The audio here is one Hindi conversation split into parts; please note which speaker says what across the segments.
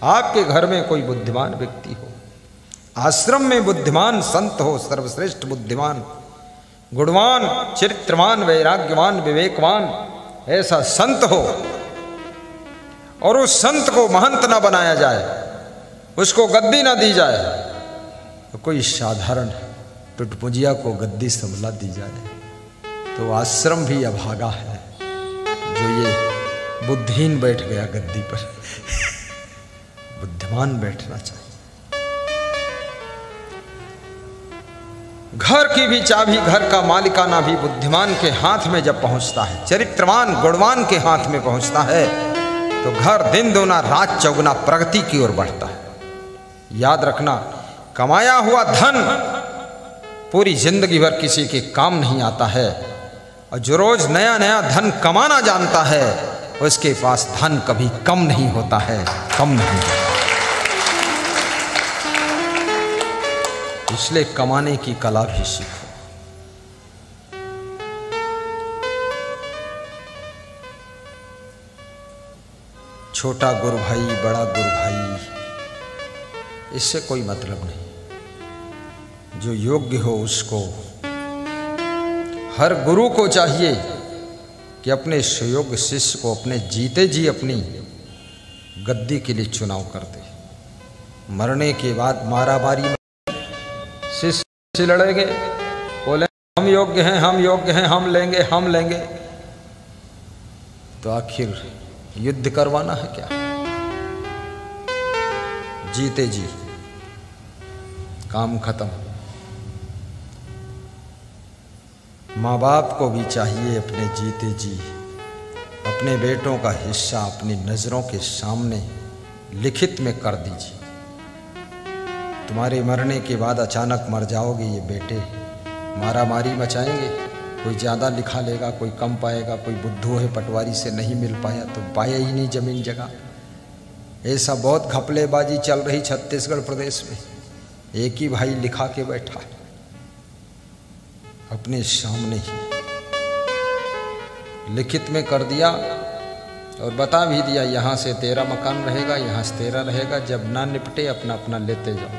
Speaker 1: आपके घर में कोई बुद्धिमान व्यक्ति हो, आश्रम में बुद्धिमान संत हो, सर्वश्रेष्ठ बुद्धिमान, गुणवान, चरित्रवान, वैराग्यवान, विवेकवान ऐसा संत हो, और उस संत को महंत ना बनाया जाए, उसको गद्दी ना दी जाए, तो कोई साधारण टुटपुंजिया को गद्दी संभला दी जाए, तो आश्रम भी अभागा है जो ये बुद्धिहीन बैठ गया गद्दी पर। बुद्धिमान बैठना चाहिए। घर की भी चाबी, घर का मालिकाना भी बुद्धिमान के हाथ में जब पहुंचता है, चरित्रवान गुणवान के हाथ में पहुंचता है, तो घर दिन दोना रात चौगुना प्रगति की ओर बढ़ता है। याद रखना, कमाया हुआ धन पूरी जिंदगी भर किसी के काम नहीं आता है, और जो रोज नया नया धन कमाना जानता है उसके पास धन कभी कम नहीं होता है, कम नहीं होता। इसलिए कमाने की कला भी सीखो। छोटा गुरु भाई, बड़ा गुरु भाई, इससे कोई मतलब नहीं। जो योग्य हो उसको, हर गुरु को चाहिए कि अपने सुयोग्य शिष्य को अपने जीते जी अपनी गद्दी के लिए चुनाव कर दे। मरने के बाद मारामारी में शिष्य से लड़ेंगे, बोले हम योग्य हैं, हम योग्य हैं, हम लेंगे, हम लेंगे, तो आखिर युद्ध करवाना है क्या? जीते जी काम खत्म। माँ बाप को भी चाहिए अपने जीते जी अपने बेटों का हिस्सा अपनी नजरों के सामने लिखित में कर दीजिए। तुम्हारे मरने के बाद अचानक मर जाओगे, ये बेटे मारामारी मचाएंगे, कोई ज़्यादा लिखा लेगा, कोई कम पाएगा, कोई बुद्धू है पटवारी से नहीं मिल पाया तो पाया ही नहीं जमीन जगह। ऐसा बहुत घपलेबाजी चल रही छत्तीसगढ़ प्रदेश में। एक ही भाई लिखा के बैठा है अपने सामने ही, लिखित में कर दिया और बता भी दिया यहाँ से तेरा मकान रहेगा, यहाँ से तेरा रहेगा, जब ना निपटे अपना अपना लेते जाओ।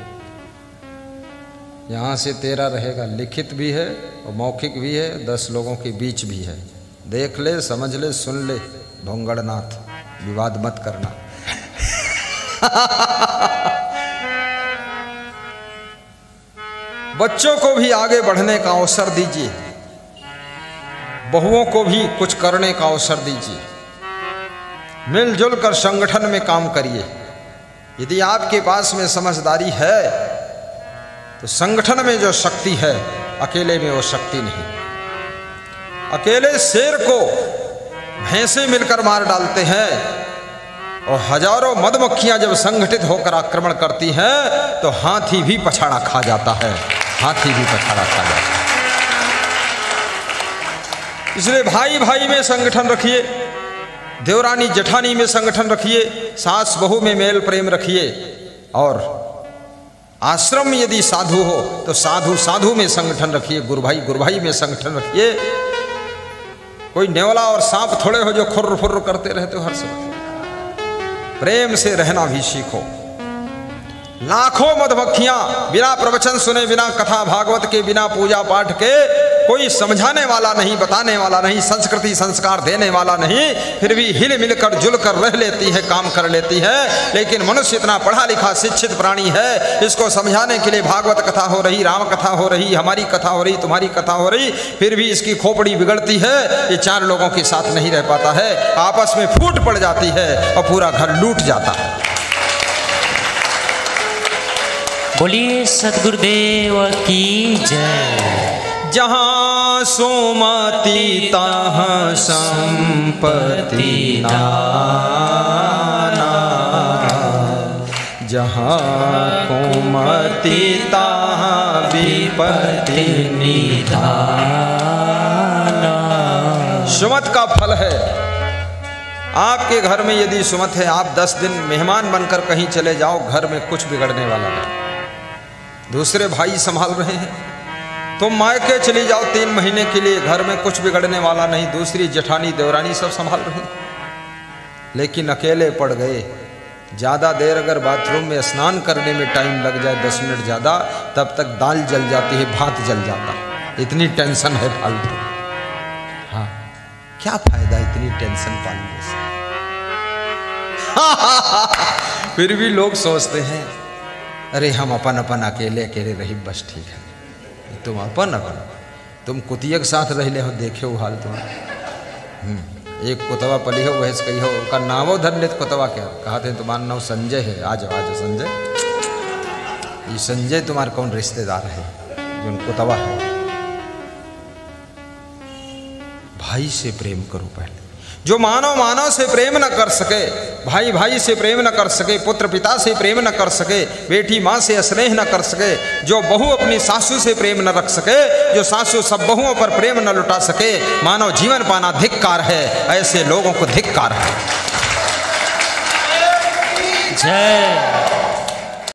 Speaker 1: यहाँ से तेरा रहेगा, लिखित भी है और मौखिक भी है, 10 लोगों के बीच भी है। देख ले, समझ ले, सुन ले भोंगड़नाथ, विवाद मत करना। बच्चों को भी आगे बढ़ने का अवसर दीजिए, बहुओं को भी कुछ करने का अवसर दीजिए, मिलजुल कर संगठन में काम करिए। यदि आपके पास में समझदारी है तो संगठन में जो शक्ति है अकेले में वो शक्ति नहीं। अकेले शेर को भैंसे मिलकर मार डालते हैं, और हजारों मधुमक्खियां जब संगठित होकर आक्रमण करती हैं तो हाथी भी पछाड़ा खा जाता है, हाथी भी पछाड़ा खा जाता है। इसलिए भाई भाई में संगठन रखिए, देवरानी जेठानी में संगठन रखिए, सास बहू में मेल प्रेम रखिए, और आश्रम यदि साधु हो तो साधु साधु में संगठन रखिए, गुरु भाई में संगठन रखिए। कोई नेवला और सांप थोड़े हो जो खुर्र फुर्र करते रहते हो हर समय। प्रेम से रहना भी सीखो। लाखों मधुमक्खियां बिना प्रवचन सुने, बिना कथा भागवत के, बिना पूजा पाठ के, कोई समझाने वाला नहीं, बताने वाला नहीं, संस्कृति संस्कार देने वाला नहीं, फिर भी हिल मिल कर जुल कर रह लेती है, काम कर लेती है। लेकिन मनुष्य इतना पढ़ा लिखा शिक्षित प्राणी है, इसको समझाने के लिए भागवत कथा हो रही, राम कथा हो रही, हमारी कथा हो रही, तुम्हारी कथा हो रही, फिर भी इसकी खोपड़ी बिगड़ती है। ये 4 लोगों के साथ नहीं रह पाता है, आपस में फूट पड़ जाती है और पूरा घर लूट जाता है।
Speaker 2: बोलिए सद्गुरुदेव की जय।
Speaker 1: जहाँ सुमति तहाँ संपत्ति नाना, जहाँ कुमति तहाँ विपत्ति निधाना। सुमत का फल है। आपके घर में यदि सुमत है, आप 10 दिन मेहमान बनकर कहीं चले जाओ, घर में कुछ बिगड़ने वाला नहीं। दूसरे भाई संभाल रहे हैं, तुम मायके चली जाओ 3 महीने के लिए, घर में कुछ बिगड़ने वाला नहीं। दूसरी जेठानी देवरानी सब संभाल रही, लेकिन अकेले पड़ गए, ज़्यादा देर अगर बाथरूम में स्नान करने में टाइम लग जाए 10 मिनट ज़्यादा, तब तक दाल जल जाती है, भात जल जाता, इतनी टेंशन है फालतू। हाँ, क्या फायदा इतनी टेंशन पालने से। फिर भी लोग सोचते हैं अरे हम अपन अपन अकेले अकेले रही बस ठीक है। तुम अपन अपन तुम कुतिया के साथ रह ले हो, देखे हो हाल तुम्हारा। एक कुतवा पली हो वह कही हो का नावो धर ले, कुतवा क्या कहते हैं तुम्हारा नाम संजय है, आ जाओ संजय। ये संजय तुम्हारा कौन रिश्तेदार है जो कुतवा है। भाई से प्रेम करो पहले। जो मानव मानव से प्रेम न कर सके, भाई भाई से प्रेम न कर सके, पुत्र पिता से प्रेम न कर सके, बेटी माँ से स्नेह न कर सके, जो बहू अपनी सासू से प्रेम न रख सके, जो सासू सब बहुओं पर प्रेम न लुटा सके, मानव जीवन पाना धिक्कार है। ऐसे लोगों को धिक्कार है।
Speaker 2: जय